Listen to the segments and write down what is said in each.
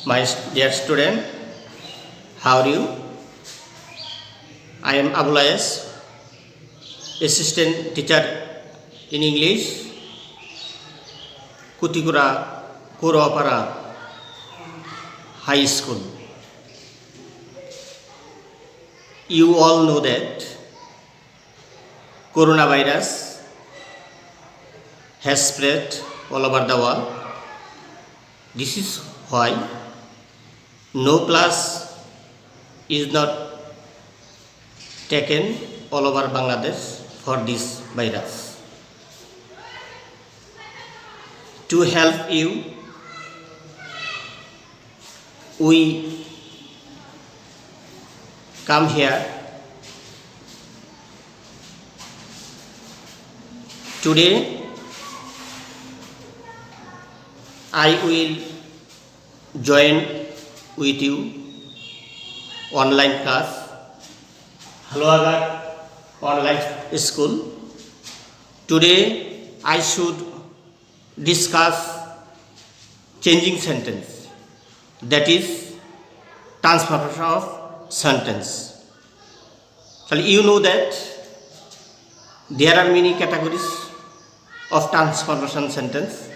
My dear student, how are you? I am Abul Ayas, assistant teacher in English, Kutikura Kuropara High School. You all know that coronavirus has spread all over the world. This is why no class is not taken all over Bangladesh for this virus. To help you, we come here. Today, I will join with you online class, Halagar online school. Today, I should discuss changing sentence, that is transformation of sentence. So you know that there are many categories of transformation sentence.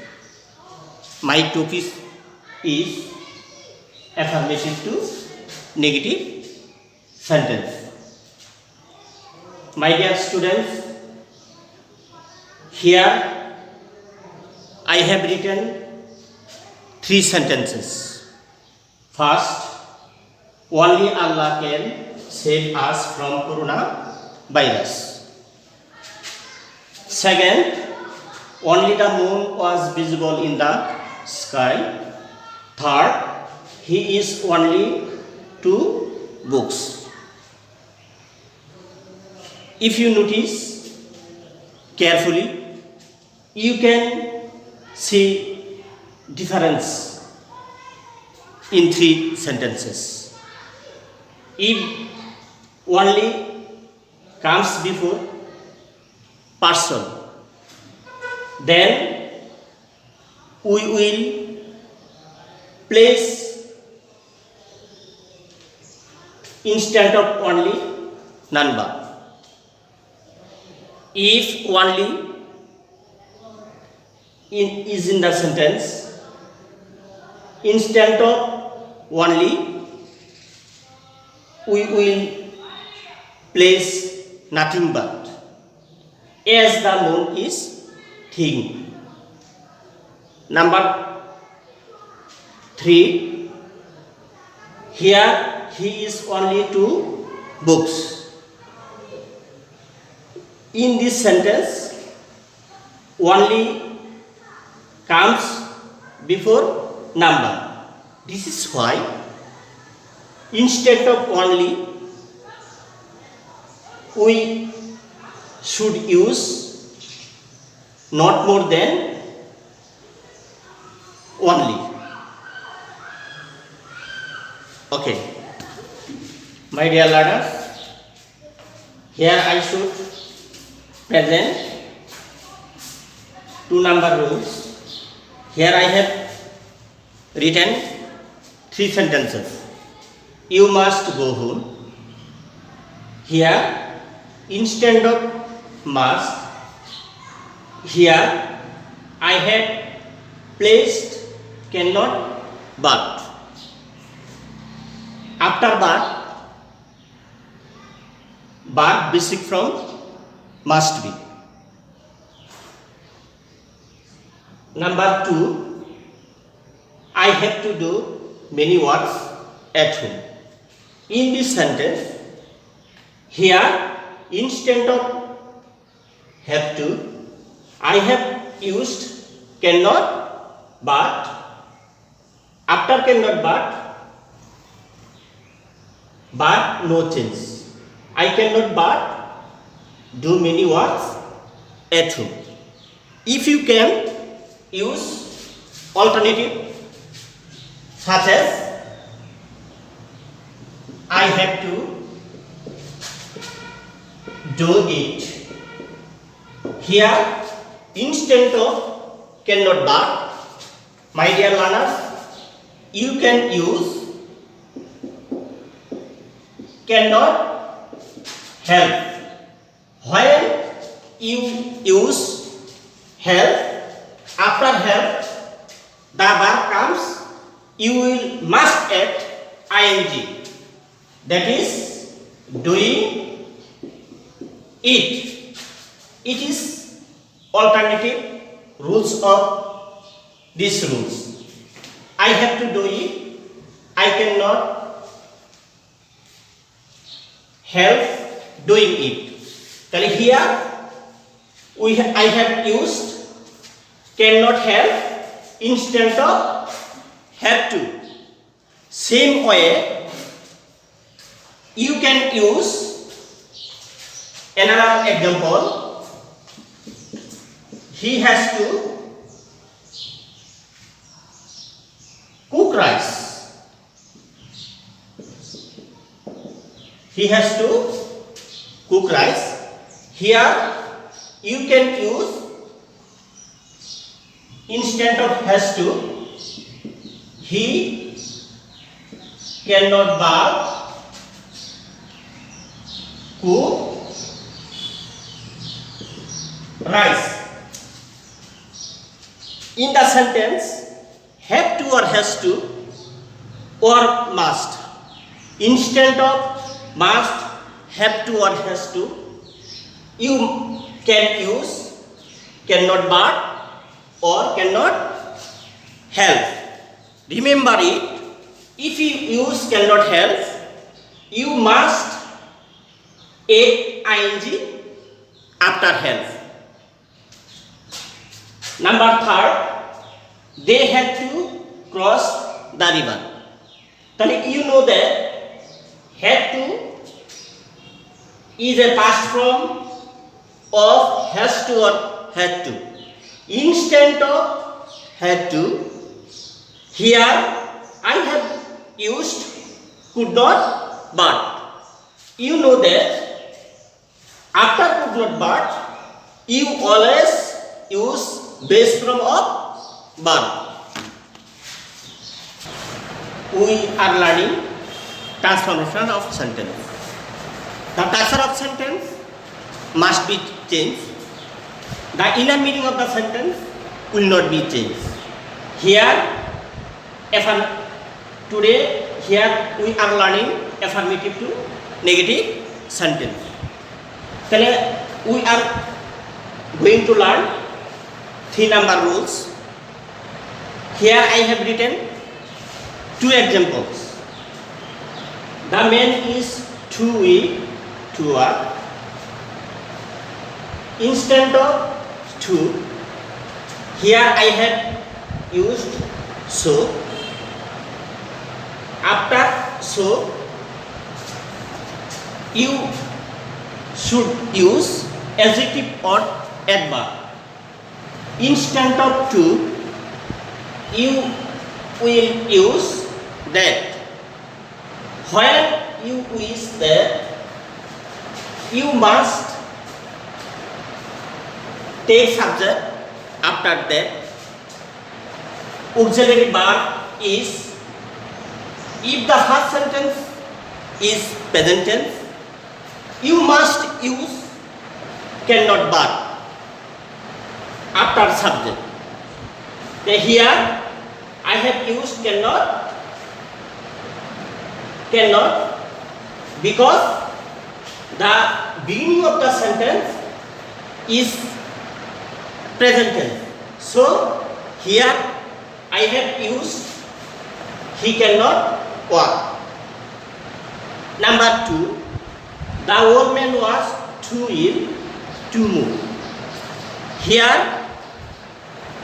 My topic is affirmative to negative sentence. My dear students, here I have written 3 sentences. First, only Allah can save us from coronavirus. Second, only the moon was visible in the sky. Third, he is only 2 books. If you notice carefully, you can see difference in 3 sentences. If only comes before person, then we will place instead of only number. If only is in the sentence, instead of only we will place nothing but, as the moon is thing. Number 3, here he is only 2 books. In this sentence, only comes before number. This is why instead of only, we should use not more than only. Okay, my dear learners, here I should present 2 number rules. Here I have written 3 sentences. You must go home. Here, instead of must, here I had placed cannot but. After but basic from must be. Number 2, I have to do many works at home. In this sentence, here instead of have to, I have used cannot but. After cannot but no change. I cannot but do many works at home. If you can use alternative such as I have to do it. Here instead of cannot but, my dear learners, you can use cannot help. When you use help, after help the verb comes, you will must add ing, that is doing it. It is alternative rules of these rules. I have to do it, I cannot help doing it. Here I have used cannot help instead of have to. Same way you can use another example. He has to cook rice. He has to cook rice. Here you can use instead of has to, he cannot but cook rice. In the sentence, have to or has to or must. Instead of must, have to or has to, you can use cannot but or cannot help. Remember it, if you use cannot help, you must add ing after help. Number third, they had to cross the river. Then you know that had to is a past form of has to or had to. Instead of had to, here I have used could not but. You know that after could not but, you always use base form of verb. We are learning transformation of sentence. The structure of sentence must be changed. The inner meaning of the sentence will not be changed. Here, today here we are learning affirmative to negative sentence. Then we are going to learn 3 number rules. Here I have written 2 examples. The man is to will to work. Instead of to, here I have used so. After so, you should use adjective or adverb. Instead of to, you will use that. When you use that, you must take subject. After that, auxiliary verb is, if the first sentence is present tense, you must use cannot but after subject. Then here I have used cannot because the beginning of the sentence is present tense. So here I have used he cannot walk. Number 2, the old man was too ill to move. Here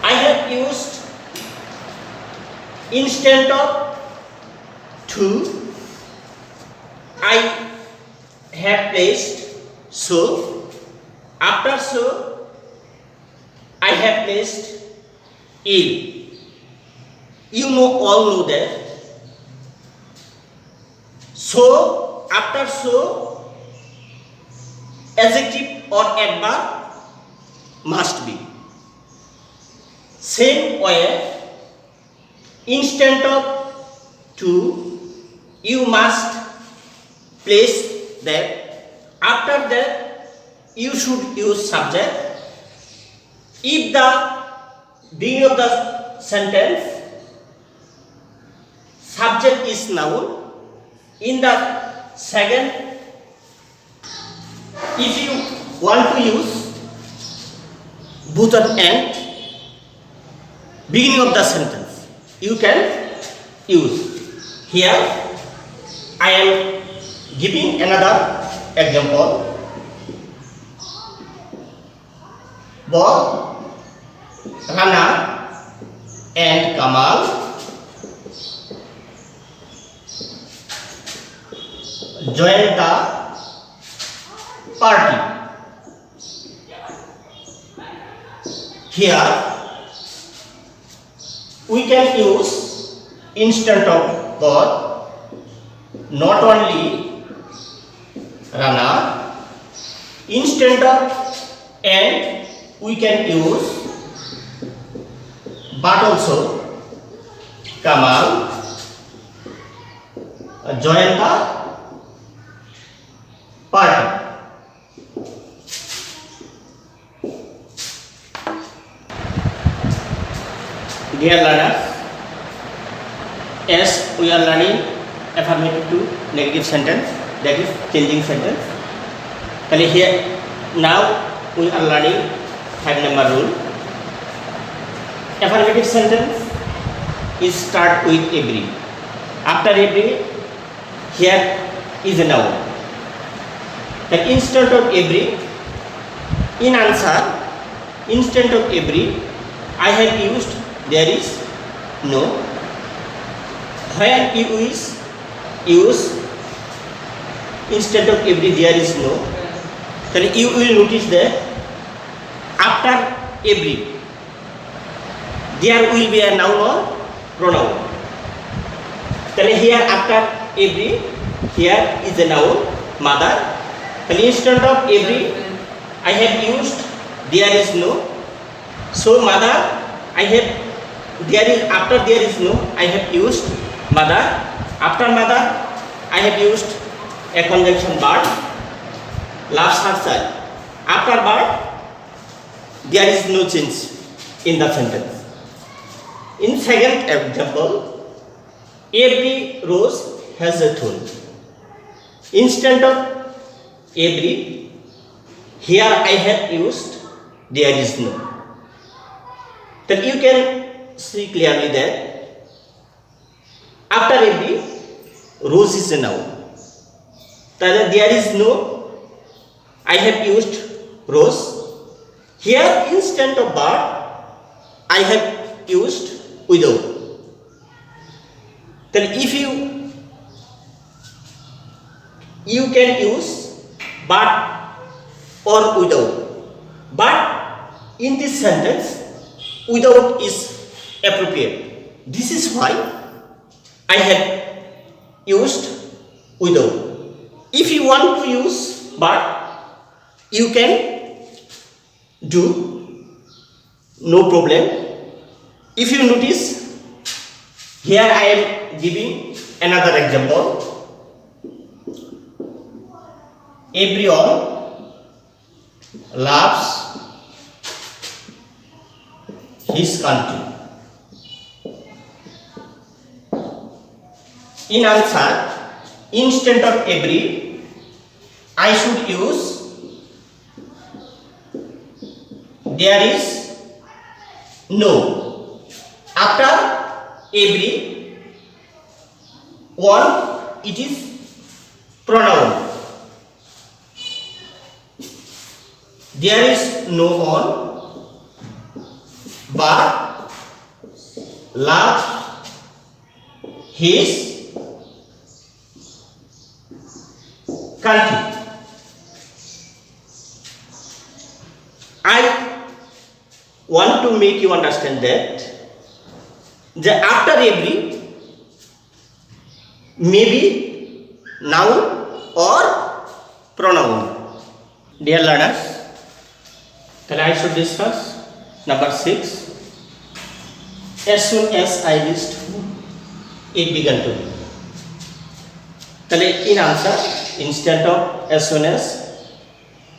I have used instead of to, I have placed so. After so, I have placed ill. You all know that. So, after so, adjective or adverb must be. Same way, instead of 2, you must place that. After that, you should use subject. If the beginning of the sentence subject is noun, in the second, if you want to use both and beginning of the sentence, you can use. Here I am giving another example. Both Rana and Kamal joined the party. Here we can use instead of both, not only Rana, instead of and we can use but also Kamal join the party. Dear learners, as we are learning affirmative to negative sentence, that is changing sentence. Here now we are learning 5 number rule. Affirmative sentence is start with every. After every, here is a noun. Then instead of every, in answer, instead of every, I have used there is no. When you use instead of every there is no, then you will notice that after every there will be a noun or pronoun. Then here after every, here is a noun, mother. Then instead of every, I have used there is no. So mother, I have there is after there is no, I have used mother. After mother, I have used a conjunction verb, loves her child. After verb, there is no change in the sentence. In second example, every rose has a thorn. Instead of every, here I have used there is no. Then you can see clearly that after every, rose is a noun. Then there is no, I have used rose. Here instead of verb, I have used without. Then if you can use but or without. But in this sentence, without is appropriate. This is why I have used without. If you want to use but, you can do, no problem. If you notice, here I am giving another example. Everyone loves his country. In answer, instead of every, I should use there is no. After every one, it is pronoun. There is no one, but loves his country. I want to make you understand that after every may be noun or pronoun. Dear learners, then I should discuss number 6. As soon as I reached home, it began to be. In answer, instead of as soon as,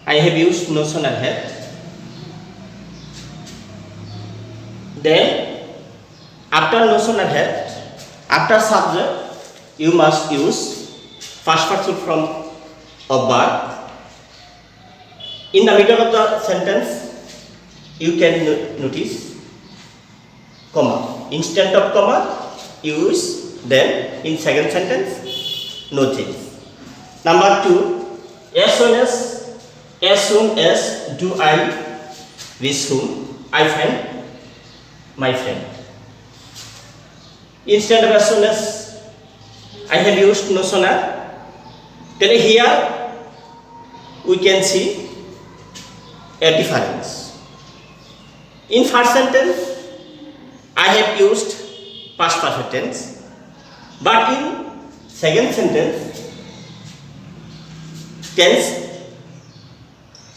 I have used no sooner had. Then after no sooner had, after subject, you must use past participle from of verb. In the middle of the sentence, you can notice comma. Instead of comma, use then in second sentence, no change. Number 2, as soon as do I reach home, I find my friend. Instead of as soon as, I have used no sooner. Then here we can see a difference. In first sentence, I have used past perfect tense, but in second sentence, tense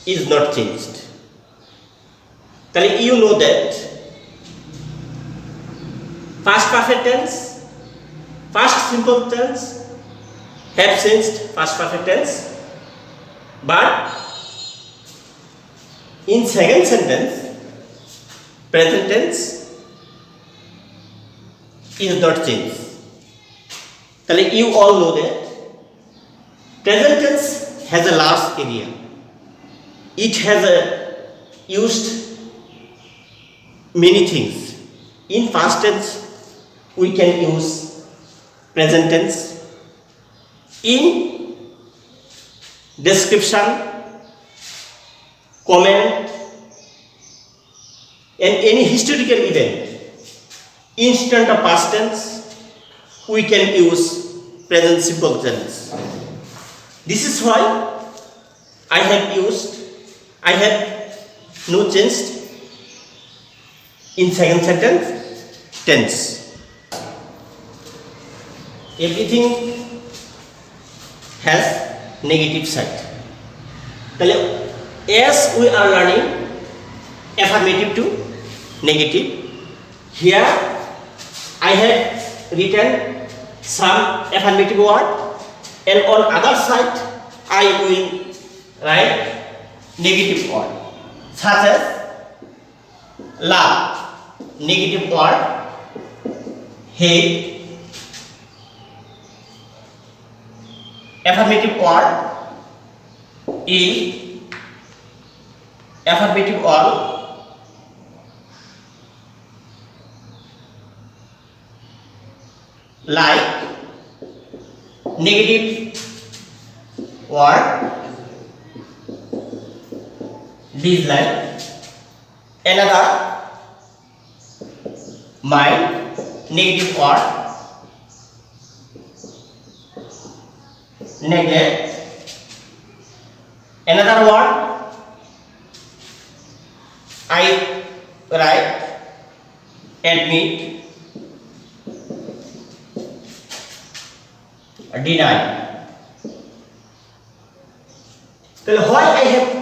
is not changed. You know that past perfect tense, past simple tense have changed past perfect tense, but in second sentence, present tense is not changed. You all know that present tense has a large area. It has used many things. In past tense, we can use present tense. In description, comment, and any historical event, instant of past tense, we can use present simple tense. This is why I have no changed in second sentence tense. Everything has negative side. As we are learning affirmative to negative, here I have written some affirmative word, and on other side I will write negative word, such as love, negative word, hate, affirmative word is affirmative word, like, negative word, dislike, another mind, negative word, neglect, another word I write admit, deny. Why I have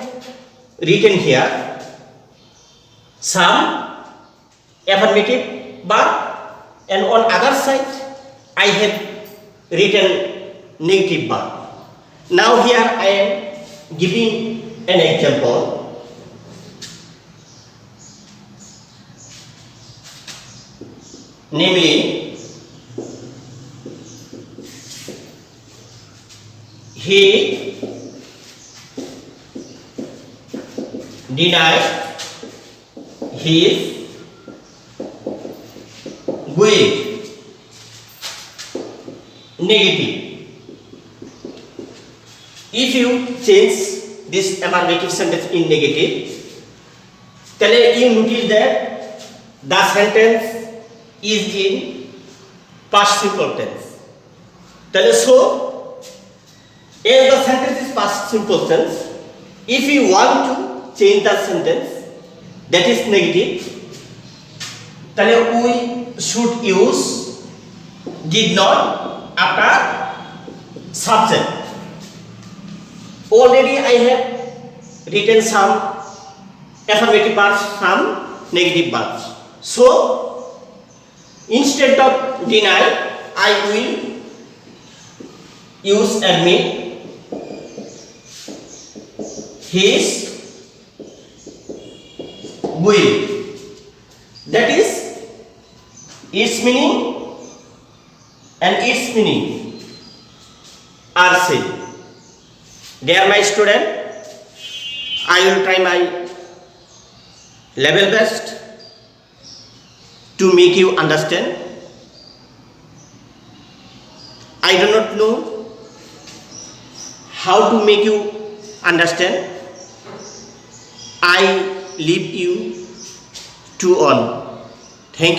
written here some affirmative verb, and on other side I have written negative verb. Now here I am giving an example. Namely, he denied his weight. Negative. If you change this affirmative sentence in negative, then you notice that the sentence is in past simple tense. So, as the sentence is past simple tense, if you want to change the sentence that is negative, then we should use did not after subject. Already I have written some affirmative verbs, some negative verbs. So, instead of deny, I will use admit. His will. That is its meaning and its meaning are same. Dear my student, I will try my level best to make you understand. I do not know how to make you understand. I leave you to on. Thank you.